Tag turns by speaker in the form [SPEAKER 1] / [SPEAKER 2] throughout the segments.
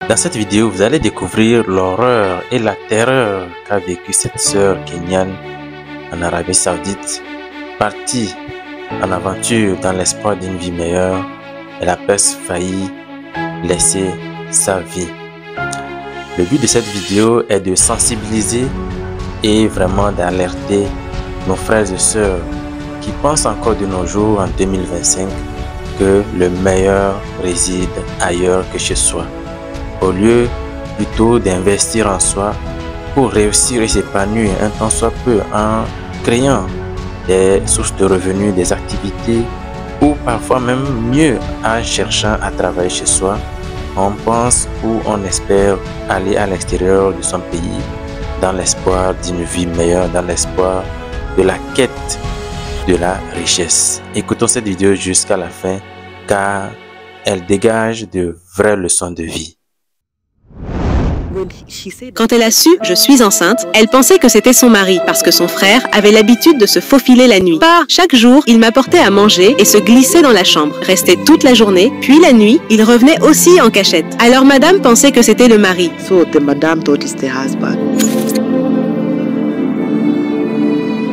[SPEAKER 1] Dans cette vidéo, vous allez découvrir l'horreur et la terreur qu'a vécu cette sœur kenyane en Arabie Saoudite. Partie en aventure dans l'espoir d'une vie meilleure, elle a presque failli laisser sa vie. Le but de cette vidéo est de sensibiliser et vraiment d'alerter nos frères et sœurs qui pensent encore de nos jours en 2025 que le meilleur réside ailleurs que chez soi. Au lieu plutôt d'investir en soi pour réussir et s'épanouir un tant soit peu en créant des sources de revenus, des activités ou parfois même mieux en cherchant à travailler chez soi, on pense ou on espère aller à l'extérieur de son pays dans l'espoir d'une vie meilleure, dans l'espoir de la quête de la richesse. Écoutons cette vidéo jusqu'à la fin car elle dégage de vraies leçons de vie.
[SPEAKER 2] Quand elle a su « je suis enceinte », elle pensait que c'était son mari parce que son frère avait l'habitude de se faufiler la nuit. Chaque jour, il m'apportait à manger et se glissait dans la chambre, restait toute la journée, puis la nuit, il revenait aussi en cachette. Alors madame pensait que c'était le mari.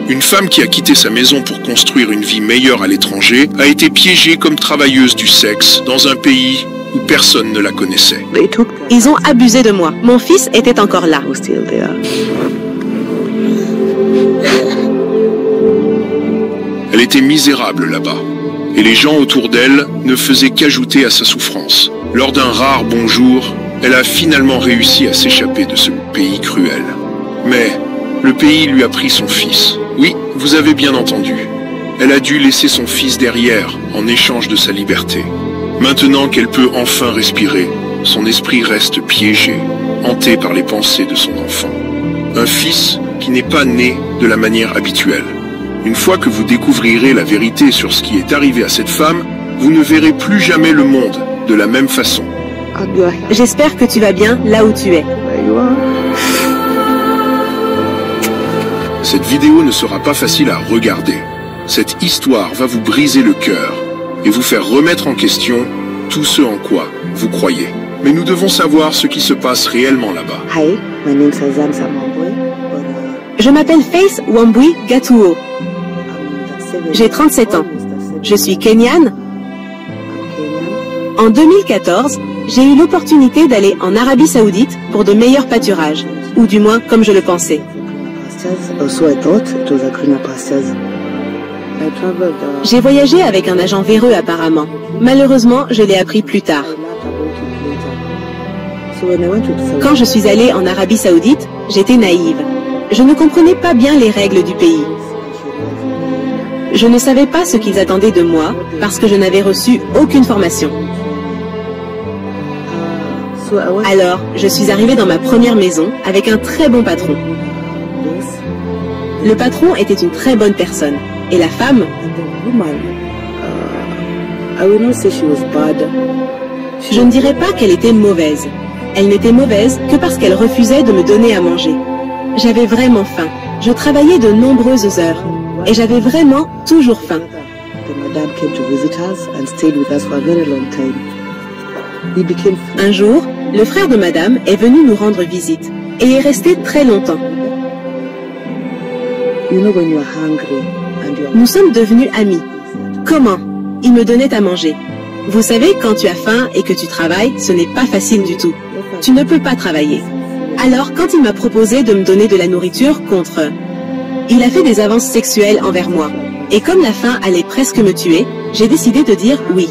[SPEAKER 3] Une femme qui a quitté sa maison pour construire une vie meilleure à l'étranger a été piégée comme travailleuse du sexe dans un pays où personne ne la connaissait.
[SPEAKER 2] Ils ont abusé de moi. Mon fils était encore là.
[SPEAKER 3] Elle était misérable là-bas, et les gens autour d'elle ne faisaient qu'ajouter à sa souffrance. Lors d'un rare bonjour, elle a finalement réussi à s'échapper de ce pays cruel. Mais le pays lui a pris son fils. Oui, vous avez bien entendu. Elle a dû laisser son fils derrière en échange de sa liberté. Maintenant qu'elle peut enfin respirer, son esprit reste piégé, hanté par les pensées de son enfant. Un fils qui n'est pas né de la manière habituelle. Une fois que vous découvrirez la vérité sur ce qui est arrivé à cette femme, vous ne verrez plus jamais le monde de la même façon.
[SPEAKER 2] J'espère que tu vas bien là où tu es.
[SPEAKER 3] Cette vidéo ne sera pas facile à regarder. Cette histoire va vous briser le cœur et vous faire remettre en question tout ce en quoi vous croyez. Mais nous devons savoir ce qui se passe réellement là-bas.
[SPEAKER 4] Hi, my name is Zamzam Wambui.
[SPEAKER 2] Je m'appelle Faith Wambui Gatuo. J'ai 37 ans. Je suis kenyane. En 2014, j'ai eu l'opportunité d'aller en Arabie Saoudite pour de meilleurs pâturages, ou du moins comme je le pensais. J'ai voyagé avec un agent véreux apparemment. Malheureusement, je l'ai appris plus tard. Quand je suis allée en Arabie Saoudite, j'étais naïve. Je ne comprenais pas bien les règles du pays. Je ne savais pas ce qu'ils attendaient de moi parce que je n'avais reçu aucune formation. Alors, je suis arrivée dans ma première maison avec un très bon patron. Le patron était une très bonne personne. Et la femme, je ne dirais pas qu'elle était mauvaise. Elle n'était mauvaise que parce qu'elle refusait de me donner à manger. J'avais vraiment faim. Je travaillais de nombreuses heures. Et j'avais vraiment toujours faim. Un jour, le frère de madame est venu nous rendre visite. Et est resté très longtemps. Nous sommes devenus amis. Comment? Il me donnait à manger. Vous savez, quand tu as faim et que tu travailles, ce n'est pas facile du tout. Tu ne peux pas travailler. Alors, quand il m'a proposé de me donner de la nourriture contre... Il a fait des avances sexuelles envers moi. Et comme la faim allait presque me tuer, j'ai décidé de dire oui.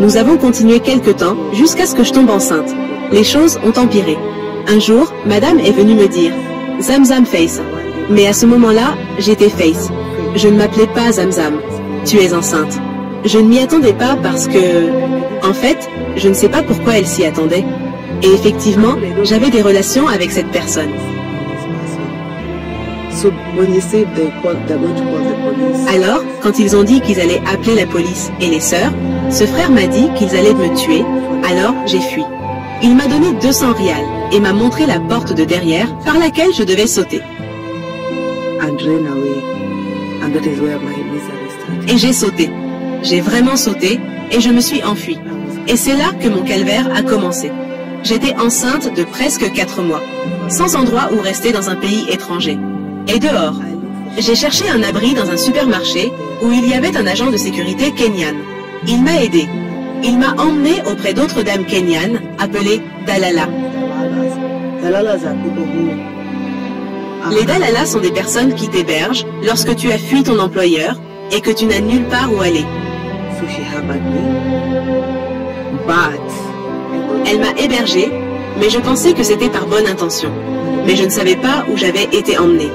[SPEAKER 2] Nous avons continué quelque temps jusqu'à ce que je tombe enceinte. Les choses ont empiré. Un jour, madame est venue me dire « Zamzam Faith ». Mais à ce moment-là, j'étais Faith. Je ne m'appelais pas Zamzam. Tu es enceinte. Je ne m'y attendais pas parce que... En fait, je ne sais pas pourquoi elle s'y attendait. Et effectivement, j'avais des relations avec cette personne. Alors, quand ils ont dit qu'ils allaient appeler la police et les sœurs, ce frère m'a dit qu'ils allaient me tuer, alors j'ai fui. Il m'a donné 200 rials et m'a montré la porte de derrière par laquelle je devais sauter. Et j'ai sauté. j'ai vraiment sauté et je me suis enfuie. Et c'est là que mon calvaire a commencé. J'étais enceinte de presque 4 mois, sans endroit où rester dans un pays étranger. Et dehors, j'ai cherché un abri dans un supermarché où il y avait un agent de sécurité kenyan. Il m'a aidé. Il m'a emmené auprès d'autres dames kenyanes appelées Dalala. Les Dalala sont des personnes qui t'hébergent lorsque tu as fui ton employeur et que tu n'as nulle part où aller. Elle m'a hébergée, mais je pensais que c'était par bonne intention. Mais je ne savais pas où j'avais été emmenée.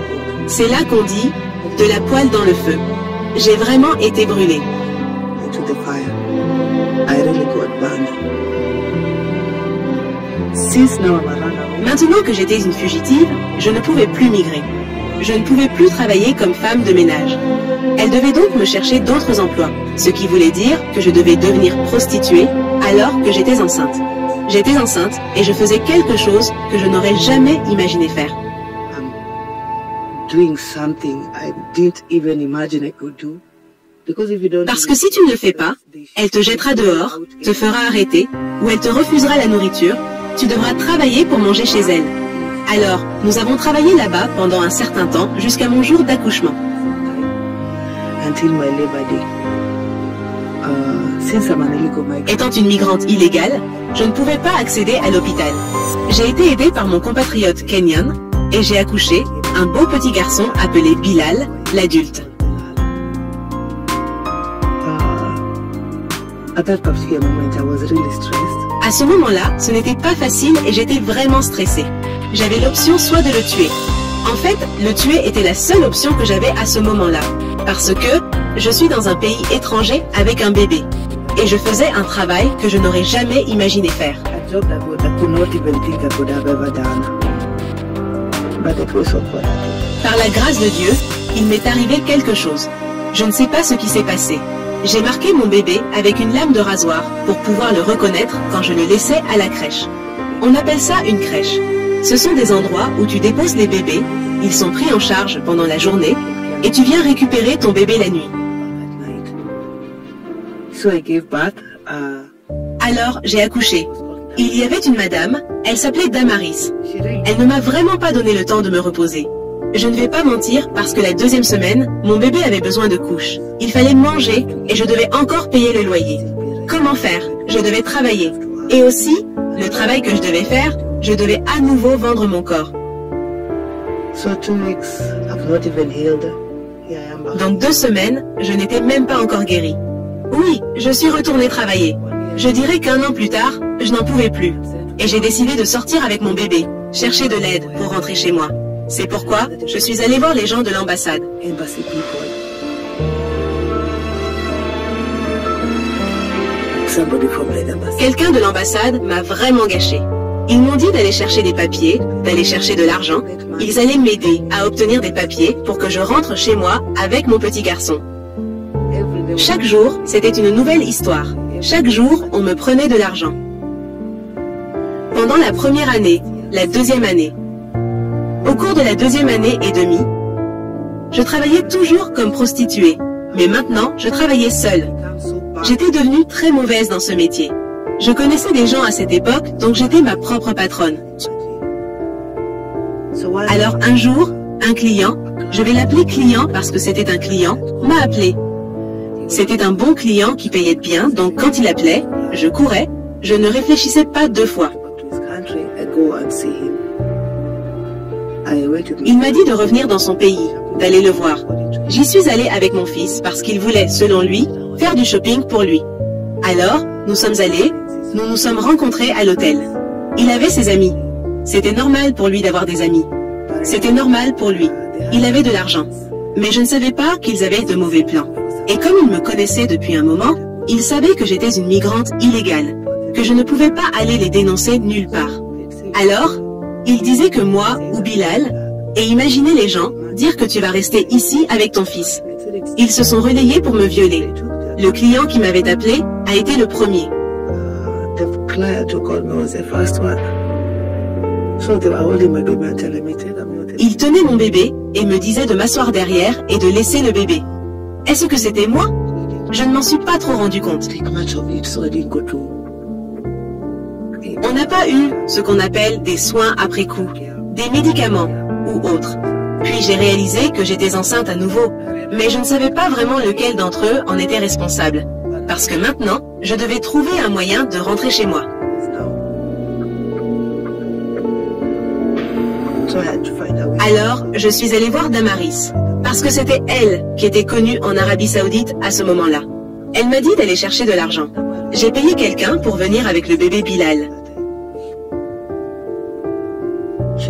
[SPEAKER 2] C'est là qu'on dit « de la poêle dans le feu ». J'ai vraiment été brûlée. Maintenant que j'étais une fugitive, je ne pouvais plus migrer. Je ne pouvais plus travailler comme femme de ménage. Elle devait donc me chercher d'autres emplois, ce qui voulait dire que je devais devenir prostituée alors que j'étais enceinte. J'étais enceinte et je faisais quelque chose que je n'aurais jamais imaginé faire. Parce que si tu ne le fais pas, elle te jettera dehors, te fera arrêter, ou elle te refusera la nourriture, tu devras travailler pour manger chez elle. Alors, nous avons travaillé là-bas pendant un certain temps jusqu'à mon jour d'accouchement. Étant une migrante illégale, je ne pouvais pas accéder à l'hôpital. J'ai été aidée par mon compatriote kenyan et j'ai accouché un beau petit garçon appelé Bilal, l'adulte. À ce moment-là, ce n'était pas facile et j'étais vraiment stressée. J'avais l'option soit de le tuer. En fait, le tuer était la seule option que j'avais à ce moment-là. Parce que je suis dans un pays étranger avec un bébé. Et je faisais un travail que je n'aurais jamais imaginé faire. Par la grâce de Dieu, il m'est arrivé quelque chose. Je ne sais pas ce qui s'est passé. J'ai marqué mon bébé avec une lame de rasoir pour pouvoir le reconnaître quand je le laissais à la crèche. On appelle ça une crèche. Ce sont des endroits où tu déposes les bébés, ils sont pris en charge pendant la journée et tu viens récupérer ton bébé la nuit. Alors, j'ai accouché. Il y avait une madame, elle s'appelait Damaris. Elle ne m'a vraiment pas donné le temps de me reposer. Je ne vais pas mentir parce que la deuxième semaine, mon bébé avait besoin de couches. Il fallait manger et je devais encore payer le loyer. Comment faire? Je devais travailler. Et aussi, le travail que je devais faire, je devais à nouveau vendre mon corps. Donc 2 semaines, je n'étais même pas encore guérie. Oui, je suis retournée travailler. Je dirais qu'1 an plus tard, je n'en pouvais plus. Et j'ai décidé de sortir avec mon bébé, chercher de l'aide pour rentrer chez moi. C'est pourquoi je suis allée voir les gens de l'ambassade. Quelqu'un de l'ambassade m'a vraiment gâché. Ils m'ont dit d'aller chercher des papiers, d'aller chercher de l'argent. Ils allaient m'aider à obtenir des papiers pour que je rentre chez moi avec mon petit garçon. Chaque jour, c'était une nouvelle histoire. Chaque jour, on me prenait de l'argent. Pendant la première année, la deuxième année. Au cours de la deuxième année et demie, je travaillais toujours comme prostituée. Mais maintenant, je travaillais seule. J'étais devenue très mauvaise dans ce métier. Je connaissais des gens à cette époque, donc j'étais ma propre patronne. Alors un jour, un client, je vais l'appeler client parce que c'était un client, m'a appelé. C'était un bon client qui payait bien, donc quand il appelait, je courais, je ne réfléchissais pas 2 fois. Il m'a dit de revenir dans son pays, d'aller le voir. J'y suis allée avec mon fils parce qu'il voulait, selon lui, faire du shopping pour lui. Alors, nous sommes allés, nous nous sommes rencontrés à l'hôtel. Il avait ses amis. C'était normal pour lui d'avoir des amis. C'était normal pour lui. Il avait de l'argent. Mais je ne savais pas qu'ils avaient de mauvais plans. Et comme il me connaissait depuis un moment, il savait que j'étais une migrante illégale, que je ne pouvais pas aller les dénoncer nulle part. Alors, il disait que moi ou Bilal, et imaginez les gens dire que tu vas rester ici avec ton fils. Ils se sont relayés pour me violer. Le client qui m'avait appelé a été le premier. Il tenait mon bébé et me disait de m'asseoir derrière et de laisser le bébé. Est-ce que c'était moi? Je ne m'en suis pas trop rendu compte. On n'a pas eu ce qu'on appelle des soins après coup, des médicaments ou autres. Puis j'ai réalisé que j'étais enceinte à nouveau, mais je ne savais pas vraiment lequel d'entre eux en était responsable. Parce que maintenant, je devais trouver un moyen de rentrer chez moi. Alors, je suis allée voir Damaris, parce que c'était elle qui était connue en Arabie Saoudite à ce moment-là. Elle m'a dit d'aller chercher de l'argent. J'ai payé quelqu'un pour venir avec le bébé Bilal.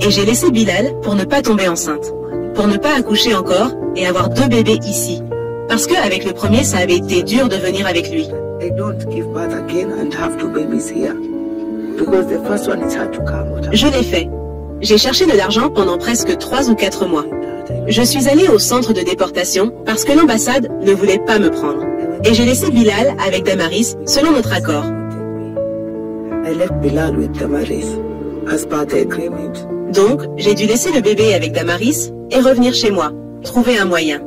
[SPEAKER 2] Et j'ai laissé Bilal pour ne pas tomber enceinte, pour ne pas accoucher encore et avoir 2 bébés ici. Parce qu'avec le premier, ça avait été dur de venir avec lui. Je l'ai fait. J'ai cherché de l'argent pendant presque 3 ou 4 mois. Je suis allée au centre de déportation parce que l'ambassade ne voulait pas me prendre. Et j'ai laissé Bilal avec Damaris selon notre accord. Donc, j'ai dû laisser le bébé avec Damaris et revenir chez moi, trouver un moyen.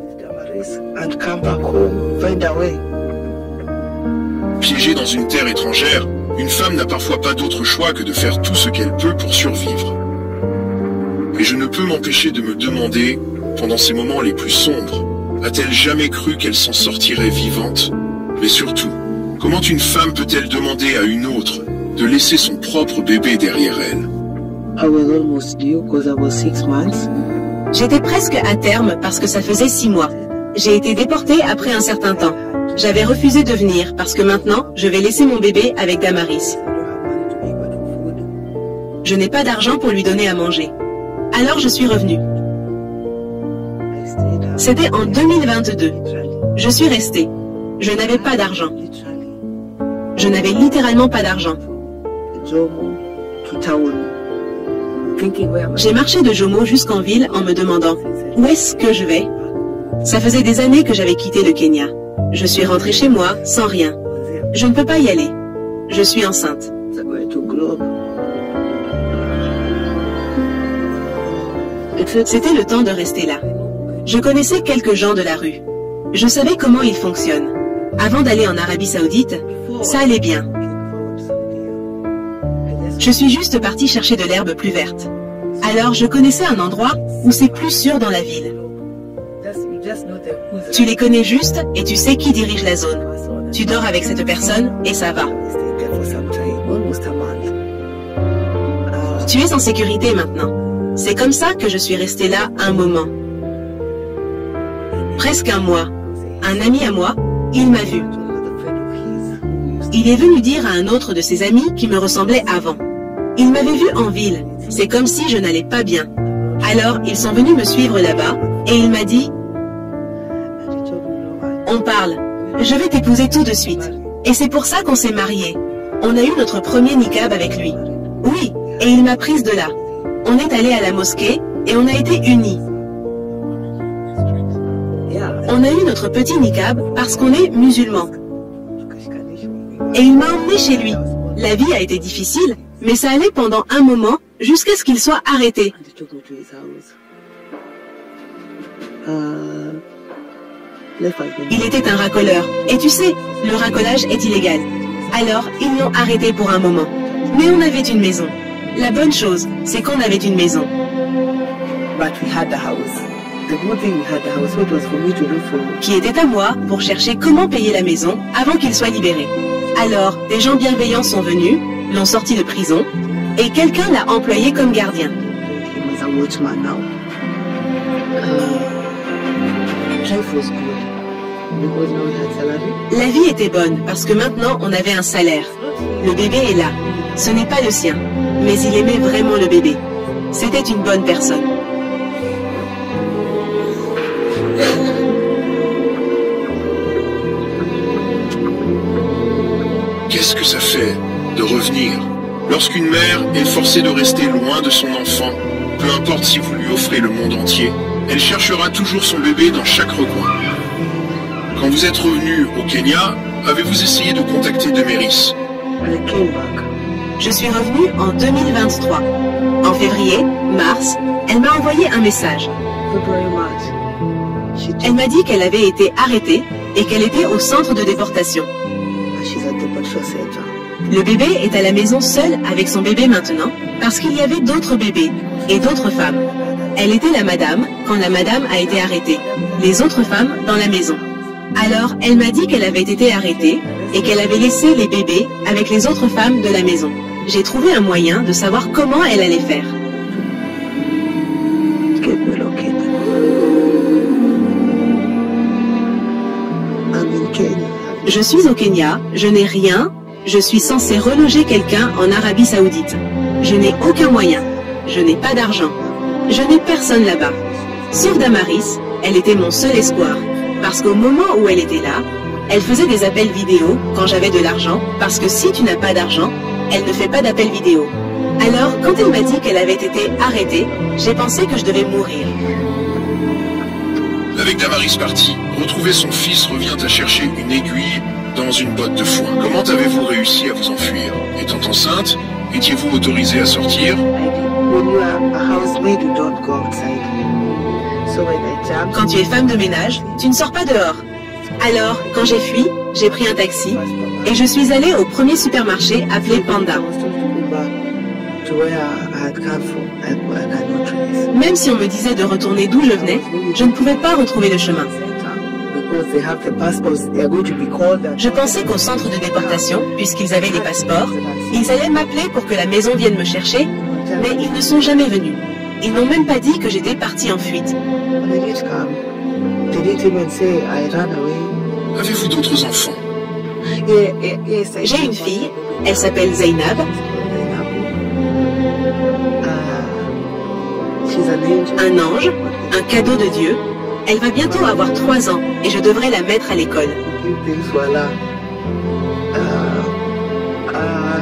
[SPEAKER 3] Piégée dans une terre étrangère, une femme n'a parfois pas d'autre choix que de faire tout ce qu'elle peut pour survivre. Et je ne peux m'empêcher de me demander, pendant ces moments les plus sombres, a-t-elle jamais cru qu'elle s'en sortirait vivante? Mais surtout, comment une femme peut-elle demander à une autre de laisser son propre bébé derrière elle?
[SPEAKER 2] J'étais presque à terme parce que ça faisait 6 mois. J'ai été déportée après un certain temps. J'avais refusé de venir parce que maintenant, je vais laisser mon bébé avec Damaris. Je n'ai pas d'argent pour lui donner à manger. Alors je suis revenue. C'était en 2022. Je suis restée. Je n'avais pas d'argent. Je n'avais littéralement pas d'argent. J'ai marché de Jomo jusqu'en ville en me demandant « Où est-ce que je vais ?» Ça faisait des années que j'avais quitté le Kenya. Je suis rentrée chez moi sans rien. Je ne peux pas y aller. Je suis enceinte. C'était le temps de rester là. Je connaissais quelques gens de la rue. Je savais comment ils fonctionnent. Avant d'aller en Arabie Saoudite, ça allait bien. Je suis juste partie chercher de l'herbe plus verte. Alors je connaissais un endroit où c'est plus sûr dans la ville. Tu les connais juste et tu sais qui dirige la zone. Tu dors avec cette personne et ça va. Tu es en sécurité maintenant. C'est comme ça que je suis restée là un moment. Presque un mois. Un ami à moi, il m'a vu. Il est venu dire à un autre de ses amis qui me ressemblait avant. Il m'avait vu en ville. C'est comme si je n'allais pas bien. Alors, ils sont venus me suivre là-bas et il m'a dit « On parle. Je vais t'épouser tout de suite. » Et c'est pour ça qu'on s'est mariés. On a eu notre premier niqab avec lui. Oui, et il m'a prise de là. On est allé à la mosquée et on a été unis. On a eu notre petit niqab parce qu'on est musulmans. Et il m'a emmené chez lui. La vie a été difficile, mais ça allait pendant un moment jusqu'à ce qu'il soit arrêté. Il était un racoleur. Et tu sais, le racolage est illégal. Alors, ils l'ont arrêté pour un moment. Mais on avait une maison. La bonne chose, c'est qu'on avait une maison. Qui était à moi pour chercher comment payer la maison avant qu'il soit libéré. Alors, des gens bienveillants sont venus, l'ont sorti de prison, et quelqu'un l'a employé comme gardien. La vie était bonne parce que maintenant on avait un salaire. Le bébé est là. Ce n'est pas le sien, mais il aimait vraiment le bébé. C'était une bonne personne.
[SPEAKER 3] Qu'est-ce que ça fait de revenir lorsqu'une mère est forcée de rester loin de son enfant? Peu importe si vous lui offrez le monde entier, elle cherchera toujours son bébé dans chaque recoin. Quand vous êtes revenu au Kenya, avez-vous essayé de contacter Damaris?
[SPEAKER 2] Je suis revenue en 2023. En février, mars, elle m'a envoyé un message. Elle m'a dit qu'elle avait été arrêtée et qu'elle était au centre de déportation.
[SPEAKER 4] She's at the Patrol Center.
[SPEAKER 2] Le bébé est à la maison seule avec son bébé maintenant parce qu'il y avait d'autres bébés et d'autres femmes. Elle était la madame quand la madame a été arrêtée, les autres femmes dans la maison. Alors, elle m'a dit qu'elle avait été arrêtée et qu'elle avait laissé les bébés avec les autres femmes de la maison. J'ai trouvé un moyen de savoir comment elle allait faire.
[SPEAKER 4] Get relocated. I'm in Kenya.
[SPEAKER 2] Je suis au Kenya, je n'ai rien, je suis censé reloger quelqu'un en Arabie Saoudite. Je n'ai aucun moyen, je n'ai pas d'argent, je n'ai personne là-bas. Sauf Damaris, elle était mon seul espoir, parce qu'au moment où elle était là, elle faisait des appels vidéo quand j'avais de l'argent, parce que si tu n'as pas d'argent, elle ne fait pas d'appels vidéo. Alors, quand elle m'a dit qu'elle avait été arrêtée, j'ai pensé que je devais mourir.
[SPEAKER 3] Avec Damaris parti, retrouver son fils revient à chercher une aiguille dans une botte de foin. Comment avez-vous réussi à vous enfuir? Étant enceinte, étiez-vous autorisé à sortir?
[SPEAKER 4] When you are a housemaid, you don't go outside. So when I jumped,
[SPEAKER 2] Quand tu es femme de ménage, tu ne sors pas dehors. Alors, quand j'ai fui, j'ai pris un taxi et je suis allée au premier supermarché appelé Panda.
[SPEAKER 4] I was told to go back to where I had come from and I had no trace.
[SPEAKER 2] Même si on me disait de retourner d'où je venais, je ne pouvais pas retrouver le chemin.
[SPEAKER 4] Because they have the passports, they are going to be called.
[SPEAKER 2] Je pensais qu'au centre de déportation, puisqu'ils avaient les passeports, ils allaient m'appeler pour que la maison vienne me chercher, mais ils ne sont jamais venus. Ils n'ont même pas dit que j'étais partie en fuite.
[SPEAKER 4] When they did come, they didn't even say I ran away.
[SPEAKER 3] Avez-vous d'autres enfants?
[SPEAKER 4] Yes, I
[SPEAKER 2] J'ai une fille, elle s'appelle Zainab,
[SPEAKER 4] she's an angel.
[SPEAKER 2] un ange, un cadeau de Dieu. Elle va bientôt avoir 3 ans et je devrais la mettre à l'école.
[SPEAKER 4] Give things to Allah.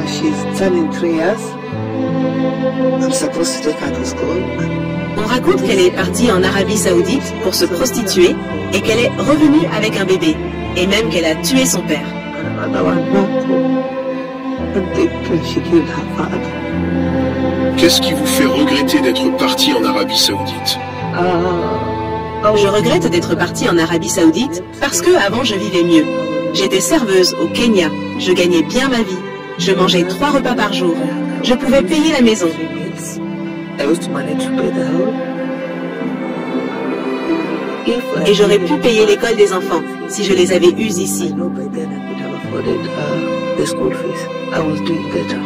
[SPEAKER 4] She's turning 3 years. I'm supposed to take her to school.
[SPEAKER 2] On raconte qu'elle est partie en Arabie Saoudite pour se prostituer et qu'elle est revenue avec un bébé, et même qu'elle a tué son père.
[SPEAKER 4] And another one back home. And they she killed her father.
[SPEAKER 3] Qu'est-ce qui vous fait regretter d'être parti en Arabie Saoudite?
[SPEAKER 2] Je regrette d'être partie en Arabie Saoudite parce que avant je vivais mieux. J'étais serveuse au Kenya, je gagnais bien ma vie. Je mangeais 3 repas par jour. Je pouvais payer la maison.
[SPEAKER 4] I used to manage to pay the house.
[SPEAKER 2] Et j'aurais pu payer l'école des enfants si je les avais eus ici.
[SPEAKER 4] I know by then I could have afforded the school fees. I was doing better.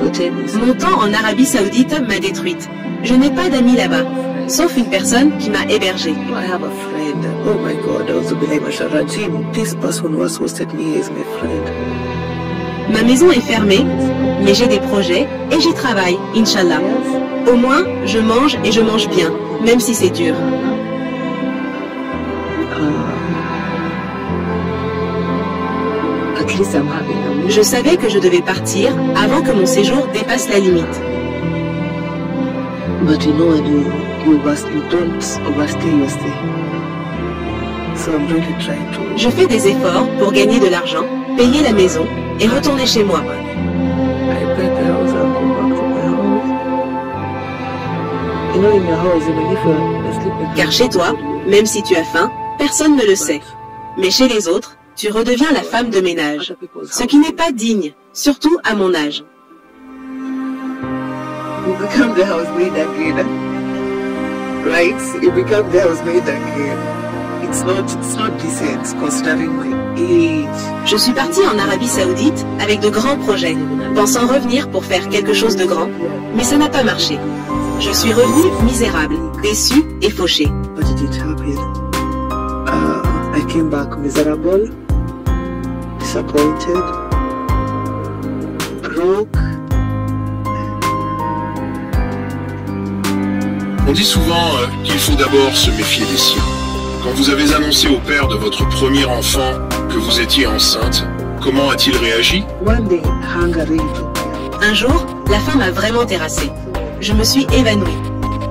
[SPEAKER 4] The tennis.
[SPEAKER 2] Mon temps en Arabie Saoudite m'a détruite. Je n'ai pas d'amis là-bas, sauf une personne qui m'a hébergée.
[SPEAKER 4] I have a friend. Oh my God, I was behind Masharajim. This person who has hosted me is my friend.
[SPEAKER 2] Ma maison est fermée, mais j'ai des projets et j'y travaille, Inch'Allah. Au moins, je mange et je mange bien, même si c'est dur.
[SPEAKER 4] At least I'm having a mission.
[SPEAKER 2] Je savais que je devais partir avant que mon séjour dépasse la limite.
[SPEAKER 4] But you know, you don't overstay your stay. So I'm really trying to.
[SPEAKER 2] Je fais des efforts pour gagner de l'argent, payer la maison et retourner chez moi.
[SPEAKER 4] I pay the house and go back to my house. You know, in your house, even if you're sleeping.
[SPEAKER 2] Car chez toi, même si tu as faim, personne ne le sait. Mais chez les autres, tu redeviens la femme de ménage. Ce qui n'est pas digne, surtout à mon âge.
[SPEAKER 4] You become the housemaid again. Right? You become the housemaid again. It's not decent considering my age.
[SPEAKER 2] Je suis partie en Arabie Saoudite avec de grands projets, pensant revenir pour faire quelque chose de grand, mais ça n'a pas marché. Je suis revenue misérable, déçue et fauchée.
[SPEAKER 4] But it did happen. I came back miserable, disappointed, broke.
[SPEAKER 3] On dit souvent qu'il faut d'abord se méfier des siens. Quand vous avez annoncé au père de votre premier enfant que vous étiez enceinte, comment a-t-il réagi?
[SPEAKER 4] One day, hunger really took me.
[SPEAKER 2] Un jour, la faim m'a vraiment terrassée. Je me suis évanouie.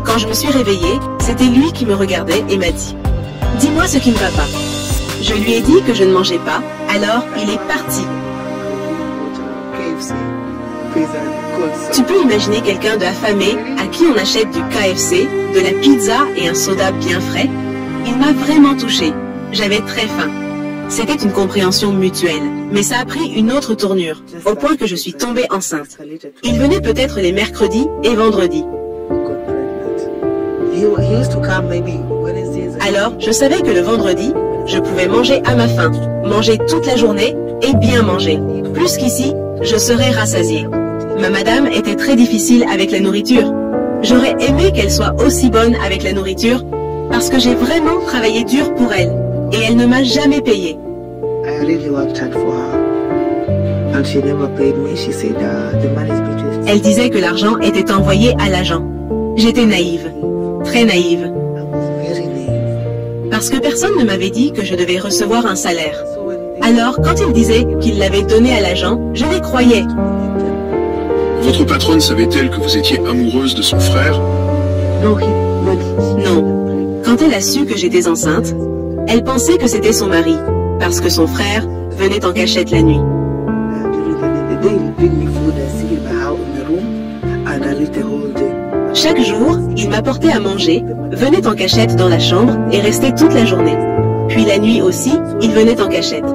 [SPEAKER 2] Quand je me suis réveillée, c'était lui qui me regardait et m'a dit « Dis-moi ce qui ne va pas ». Je lui ai dit que je ne mangeais pas, alors il est parti.
[SPEAKER 4] KFC, pizza, cold
[SPEAKER 2] Tu peux imaginer quelqu'un d'affamé à qui on achète du KFC, de la pizza et un soda bien frais? Il m'a vraiment touchée. J'avais très faim. C'était une compréhension mutuelle, mais ça a pris une autre tournure, au point que je suis tombée enceinte. Il venait peut-être les mercredis et vendredis. Alors, je savais que le vendredi, je pouvais manger à ma faim, manger toute la journée et bien manger. Plus qu'ici, je serais rassasiée. Ma madame était très difficile avec la nourriture. J'aurais aimé qu'elle soit aussi bonne avec la nourriture parce que j'ai vraiment travaillé dur pour elle et elle ne m'a jamais payé. Elle disait que l'argent était envoyé à l'agent. J'étais naïve, très naïve. Parce que personne ne m'avait dit que je devais recevoir un salaire. Alors, quand il disait qu'il l'avait donné à l'agent, je les croyais.
[SPEAKER 3] Votre patronne savait-elle que vous étiez amoureuse de son frère?
[SPEAKER 2] Non. Quand elle a su que j'étais enceinte, elle pensait que c'était son mari, parce que son frère venait en cachette la nuit. Chaque jour, il m'apportait à manger, venait en cachette dans la chambre et restait toute la journée. Puis la nuit aussi, il venait en cachette.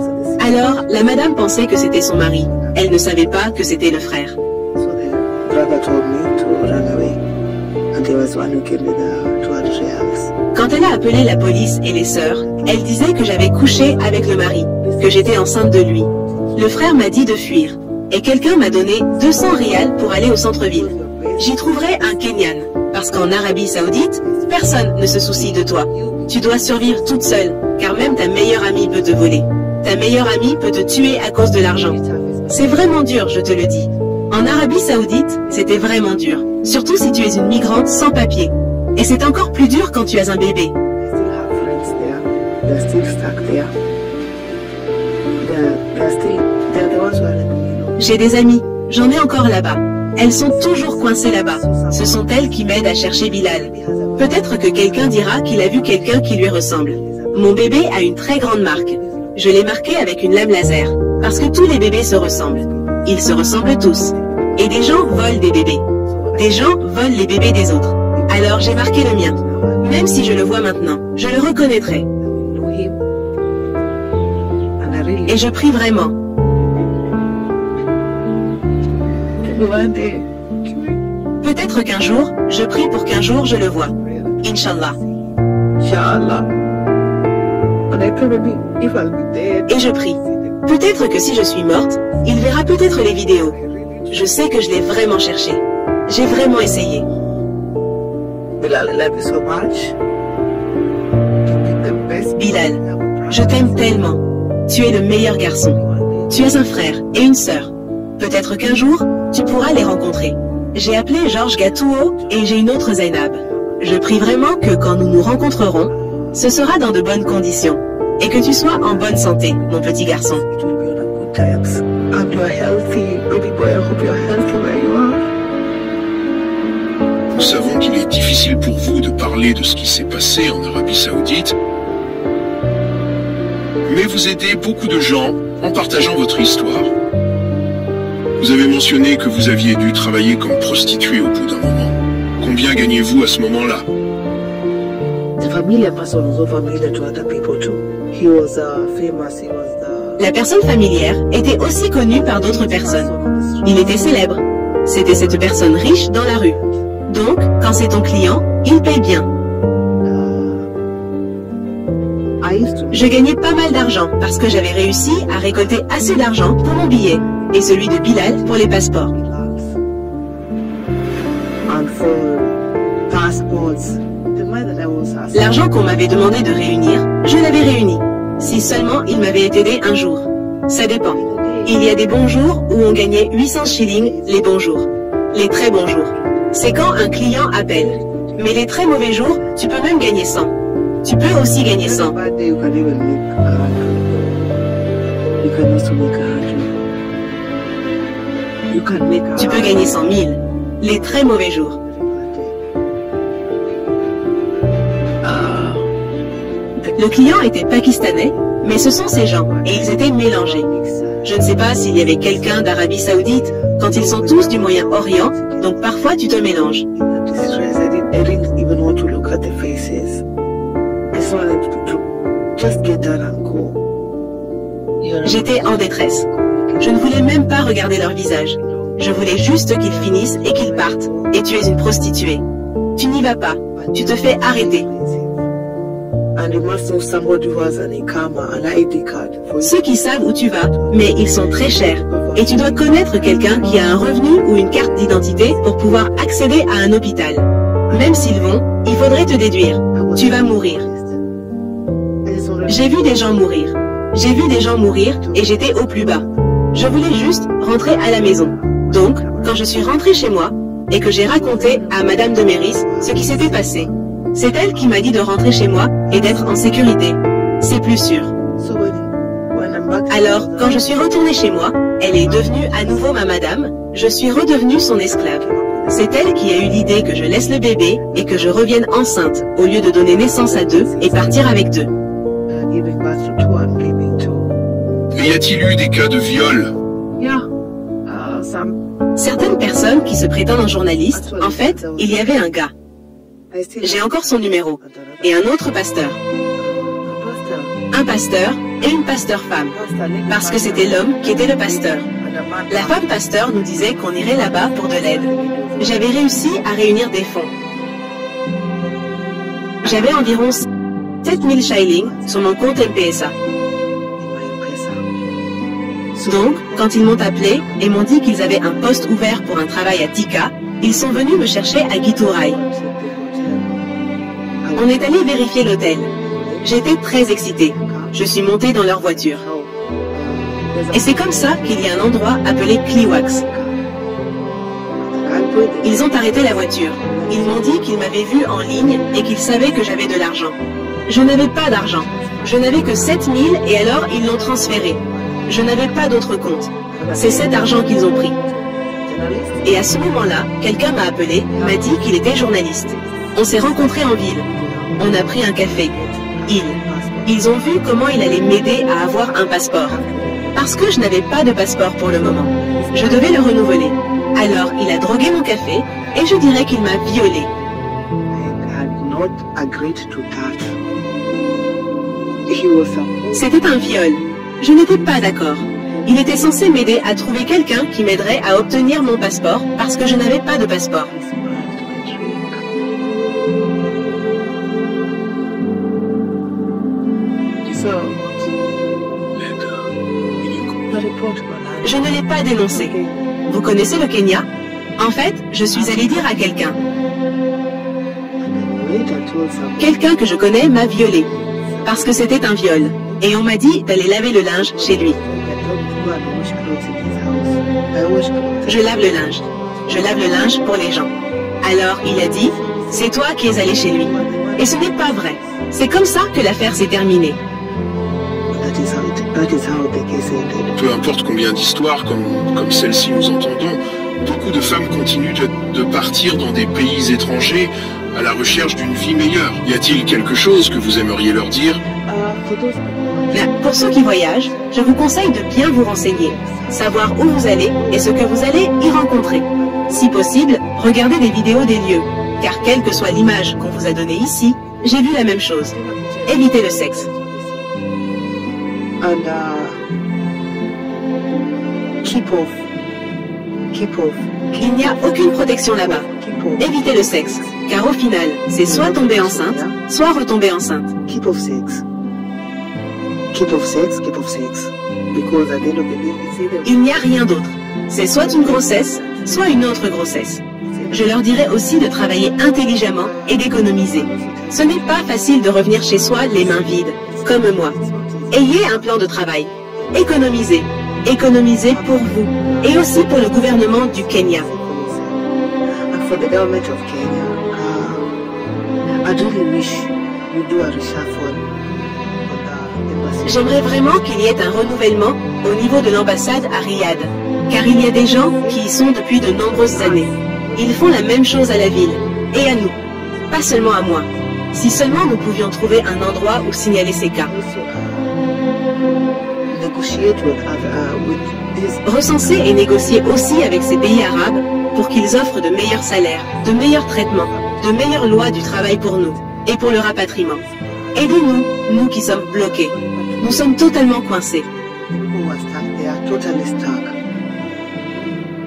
[SPEAKER 2] Alors, la madame pensait que c'était son mari. Elle ne savait pas que c'était le frère. Quand elle a appelé la police et les sœurs, elle disait que j'avais couché avec le mari, que j'étais enceinte de lui. Le frère m'a dit de fuir, et quelqu'un m'a donné 200 rials pour aller au centre-ville. J'y trouverai un Kenyan, parce qu'en Arabie Saoudite, personne ne se soucie de toi. Tu dois survivre toute seule, car même ta meilleure amie peut te voler. Ta meilleure amie peut te tuer à cause de l'argent. C'est vraiment dur, je te le dis. En Arabie Saoudite, c'était vraiment dur, surtout si tu es une migrante sans papier. Et c'est encore plus dur quand tu as un bébé. J'ai des amis, j'en ai encore là-bas. Elles sont toujours coincées là-bas. Ce sont elles qui m'aident à chercher Bilal. Peut-être que quelqu'un dira qu'il a vu quelqu'un qui lui ressemble. Mon bébé a une très grande marque. Je l'ai marqué avec une lame laser, parce que tous les bébés se ressemblent. Ils se ressemblent tous. Et des gens volent des bébés. Des gens volent les bébés des autres. Alors j'ai marqué le mien. Même si je le vois maintenant, je le reconnaîtrai. Et je prie vraiment. Peut-être qu'un jour, je prie pour qu'un jour je le vois. Inch'Allah. Et je prie. Peut-être que si je suis morte, il verra peut-être les vidéos. Je sais que je l'ai vraiment cherché. J'ai vraiment essayé. Bilal, je t'aime tellement. Tu es le meilleur garçon. Tu as un frère et une sœur. Peut-être qu'un jour, tu pourras les rencontrer. J'ai appelé Georges Gatouo et j'ai une autre Zainab. Je prie vraiment que quand nous nous rencontrerons, ce sera dans de bonnes conditions. Et que tu sois en bonne santé, mon petit garçon.
[SPEAKER 3] Nous savons qu'il est difficile pour vous de parler de ce qui s'est passé en Arabie Saoudite, mais vous aidez beaucoup de gens en partageant votre histoire. Vous avez mentionné que vous aviez dû travailler comme prostituée au bout d'un moment. Combien gagnez-vous à ce moment-là?
[SPEAKER 2] La personne familière était aussi connue par d'autres personnes. Il était célèbre. C'était cette personne riche dans la rue. Donc, quand c'est ton client, il paye bien. Je gagnais pas mal d'argent parce que j'avais réussi à récolter assez d'argent pour mon billet et celui de Bilal pour les passeports. L'argent qu'on m'avait demandé de réunir, je l'avais réuni. Si seulement il m'avait aidé un jour. Ça dépend. Il y a des bons jours où on gagnait 800 shillings les bons jours. Les très bons jours. C'est quand un client appelle. Mais les très mauvais jours, tu peux même gagner 100. Tu peux aussi gagner 100. Tu peux gagner 100 000. Les très mauvais jours. Le client était pakistanais, mais ce sont ces gens, et ils étaient mélangés. Je ne sais pas s'il y avait quelqu'un d'Arabie Saoudite, quand ils sont tous du Moyen-Orient, donc parfois tu te mélanges.
[SPEAKER 4] Just get that and go.
[SPEAKER 2] J'étais en détresse. Je ne voulais même pas regarder leur visage. Je voulais juste qu'ils finissent et qu'ils partent. Et tu es une prostituée. Tu n'y vas pas. Tu te fais arrêter.
[SPEAKER 4] And you must know somebody who has an Ikama, an ID card.
[SPEAKER 2] Ceux qui savent où tu vas, mais ils sont très chers. Et tu dois connaître quelqu'un qui a un revenu ou une carte d'identité pour pouvoir accéder à un hôpital. Même s'ils vont, il faudrait te déduire. Tu vas mourir. J'ai vu des gens mourir. J'ai vu des gens mourir et j'étais au plus bas. Je voulais juste rentrer à la maison. Donc, quand je suis rentrée chez moi et que j'ai raconté à Madame de Méris ce qui s'était passé, c'est elle qui m'a dit de rentrer chez moi et d'être en sécurité. C'est plus sûr. Alors, quand je suis retournée chez moi, elle est devenue à nouveau ma madame, je suis redevenue son esclave. C'est elle qui a eu l'idée que je laisse le bébé et que je revienne enceinte, au lieu de donner naissance à deux et partir avec deux.
[SPEAKER 3] Et y a-t-il eu des cas de viol?
[SPEAKER 2] Certaines personnes qui se prétendent journalistes, en fait, il y avait un gars. J'ai encore son numéro. Et un autre pasteur. Un pasteur et une pasteur-femme. Parce que c'était l'homme qui était le pasteur. La femme pasteur nous disait qu'on irait là-bas pour de l'aide. J'avais réussi à réunir des fonds. J'avais environ 7000 shillings sur mon compte M-Pesa. Donc, quand ils m'ont appelé et m'ont dit qu'ils avaient un poste ouvert pour un travail à Tika, ils sont venus me chercher à Giturai. On est allé vérifier l'hôtel. J'étais très excitée. Je suis montée dans leur voiture. Et c'est comme ça qu'il y a un endroit appelé Kliwax. Ils ont arrêté la voiture. Ils m'ont dit qu'ils m'avaient vu en ligne et qu'ils savaient que j'avais de l'argent. Je n'avais pas d'argent. Je n'avais que 7000 et alors ils l'ont transféré. Je n'avais pas d'autre compte. C'est cet argent qu'ils ont pris. Et à ce moment-là, quelqu'un m'a appelé, m'a dit qu'il était journaliste. On s'est rencontrés en ville. On a pris un café. Ils ont vu comment il allait m'aider à avoir un passeport. Parce que je n'avais pas de passeport pour le moment. Je devais le renouveler. Alors, il a drogué mon café et je dirais qu'il m'a violée. C'était un viol. Je n'étais pas d'accord. Il était censé m'aider à trouver quelqu'un qui m'aiderait à obtenir mon passeport parce que je n'avais pas de passeport. Je ne l'ai pas dénoncé. Vous connaissez le Kenya? En fait, je suis allée dire à quelqu'un. Quelqu'un que je connais m'a violée. Parce que c'était un viol. Et on m'a dit d'aller laver le linge chez lui. Je lave le linge. Je lave le linge pour les gens. Alors il a dit, c'est toi qui es allé chez lui. Et ce n'est pas vrai. C'est comme ça que l'affaire s'est terminée.
[SPEAKER 3] Peu importe combien d'histoires comme celle-ci nous entendons, beaucoup de femmes continuent de partir dans des pays étrangers à la recherche d'une vie meilleure. Y a-t-il quelque chose que vous aimeriez leur dire?
[SPEAKER 2] Pour ceux qui voyagent, je vous conseille de bien vous renseigner, savoir où vous allez et ce que vous allez y rencontrer. Si possible, regardez des vidéos des lieux, car quelle que soit l'image qu'on vous a donnée ici, j'ai vu la même chose. Évitez le sexe.
[SPEAKER 4] And keep off.
[SPEAKER 2] Il n'y a aucune protection là-bas. Évitez le sexe, car au final, c'est soit tomber enceinte, soit retomber enceinte.
[SPEAKER 4] Keep off sex. Keep off sex. Because at the end of the day, it's either...
[SPEAKER 2] Il n'y a rien d'autre. C'est soit une grossesse, soit une autre grossesse. Je leur dirais aussi de travailler intelligemment et d'économiser. Ce n'est pas facile de revenir chez soi les mains vides, comme moi. Ayez un plan de travail. Économisez. Économisez pour vous et aussi pour le gouvernement du Kenya.
[SPEAKER 4] And for the government of Kenya, I really wish you do a reshuffle.
[SPEAKER 2] J'aimerais vraiment qu'il y ait un renouvellement au niveau de l'ambassade à Riyad, car il y a des gens qui y sont depuis de nombreuses années. Ils font la même chose à la ville, et à nous, pas seulement à moi. Si seulement nous pouvions trouver un endroit où signaler ces cas. Recenser et négocier aussi avec ces pays arabes pour qu'ils offrent de meilleurs salaires, de meilleurs traitements, de meilleures lois du travail pour nous et pour le rapatriement. Aidez-nous, nous qui sommes bloqués. Nous sommes totalement coincés.
[SPEAKER 4] People who are stuck, they are totally stuck.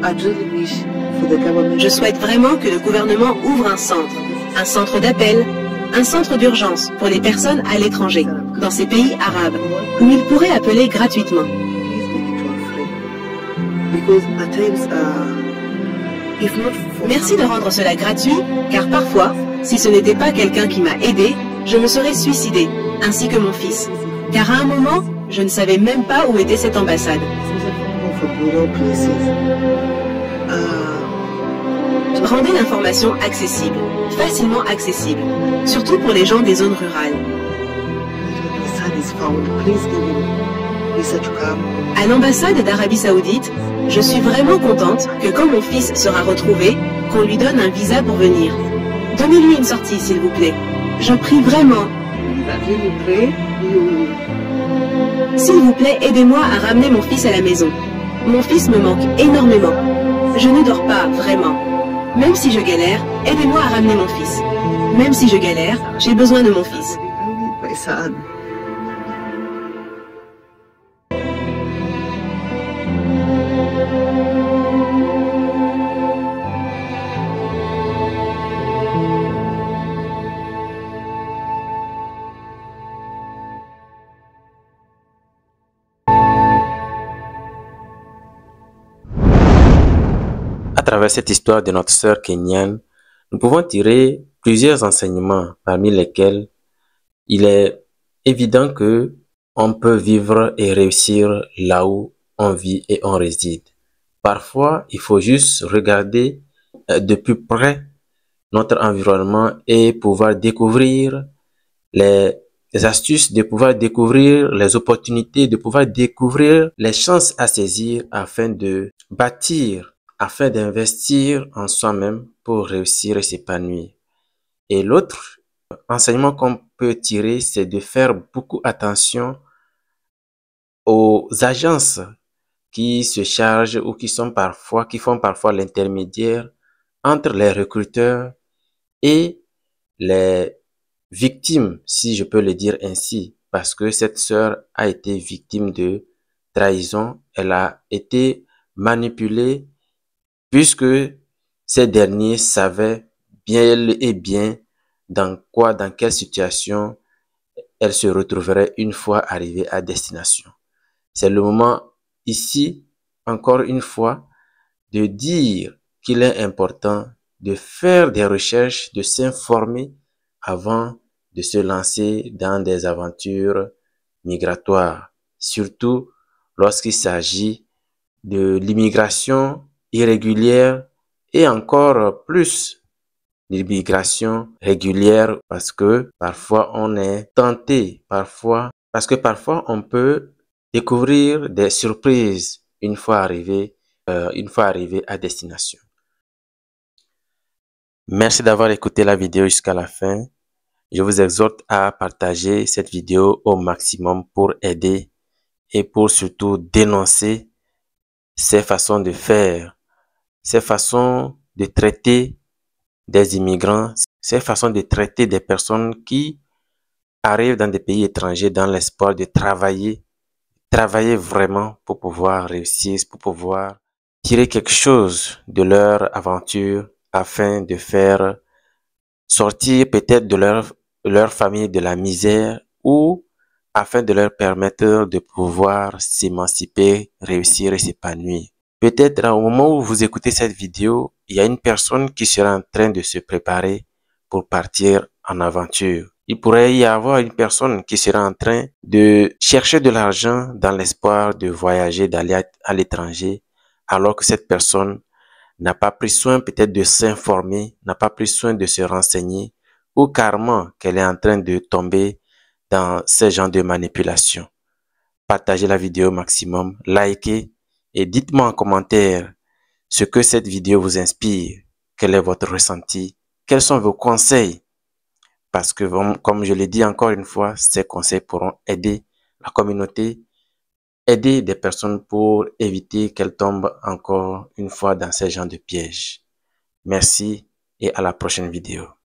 [SPEAKER 4] I really wish for the government.
[SPEAKER 2] Je souhaite vraiment que le gouvernement ouvre un centre d'appel, un centre d'urgence pour les personnes à l'étranger, dans ces pays arabes, où ils pourraient appeler gratuitement.
[SPEAKER 4] Please make it all free. Because at times, if not for
[SPEAKER 2] Merci de rendre cela gratuit, car parfois, si ce n'était pas quelqu'un qui m'a aidé, je me serais suicidé, ainsi que mon fils. Car à un moment, je ne savais même pas où était cette ambassade.
[SPEAKER 4] for rural places.
[SPEAKER 2] Rendez l'information accessible, facilement accessible, surtout pour les gens des zones rurales.
[SPEAKER 4] His son is found. Please give him visa to come.
[SPEAKER 2] À l'ambassade d'Arabie Saoudite, je suis vraiment contente que quand mon fils sera retrouvé, qu'on lui donne un visa pour venir. Donnez-lui une sortie, s'il vous plaît. Je prie vraiment.
[SPEAKER 4] I really pray you.
[SPEAKER 2] S'il vous plaît, aidez-moi à ramener mon fils à la maison. Mon fils me manque énormément. Je ne dors pas, vraiment. Même si je galère, aidez-moi à ramener mon fils. Même si je galère, j'ai besoin de mon fils.
[SPEAKER 4] I need my son.
[SPEAKER 1] À travers cette histoire de notre sœur kenyane, nous pouvons tirer plusieurs enseignements, parmi lesquels il est évident que on peut vivre et réussir là où on vit et on réside. Parfois, il faut juste regarder de plus près notre environnement et pouvoir découvrir les astuces, de pouvoir découvrir les opportunités, de pouvoir découvrir les chances à saisir afin de bâtir, afin d'investir en soi-même pour réussir et s'épanouir. Et l'autre enseignement qu'on peut tirer, c'est de faire beaucoup attention aux agences qui se chargent ou qui font parfois l'intermédiaire entre les recruteurs et les victimes, si je peux le dire ainsi, parce que cette sœur a été victime de trahison, elle a été manipulée puisque ces derniers savaient bien et bien dans quelle situation elle se retrouverait une fois arrivée à destination. C'est le moment ici, encore une fois, de dire qu'il est important de faire des recherches, de s'informer avant de se lancer dans des aventures migratoires, surtout lorsqu'il s'agit de l'immigration irrégulière et encore plus l'immigration régulière, parce que parfois on est tenté, parce que parfois on peut découvrir des surprises une fois arrivé à destination. Merci d'avoir écouté la vidéo jusqu'à la fin. Je vous exhorte à partager cette vidéo au maximum pour aider et pour surtout dénoncer ces façons de faire, ces façons de traiter des immigrants, ces façons de traiter des personnes qui arrivent dans des pays étrangers dans l'espoir de travailler vraiment pour pouvoir réussir, pour pouvoir tirer quelque chose de leur aventure afin de faire sortir peut-être de leur famille de la misère ou afin de leur permettre de pouvoir s'émanciper, réussir et s'épanouir. Peut-être au moment où vous écoutez cette vidéo, il y a une personne qui sera en train de se préparer pour partir en aventure. Il pourrait y avoir une personne qui sera en train de chercher de l'argent dans l'espoir de voyager, d'aller à l'étranger, alors que cette personne n'a pas pris soin peut-être de s'informer, n'a pas pris soin de se renseigner, ou carrément qu'elle est en train de tomber dans ce genre de manipulation. Partagez la vidéo au maximum, likez et dites-moi en commentaire ce que cette vidéo vous inspire, quel est votre ressenti, quels sont vos conseils. Parce que, comme je l'ai dit encore une fois, ces conseils pourront aider la communauté, aider des personnes pour éviter qu'elles tombent encore une fois dans ces genres de pièges. Merci et à la prochaine vidéo.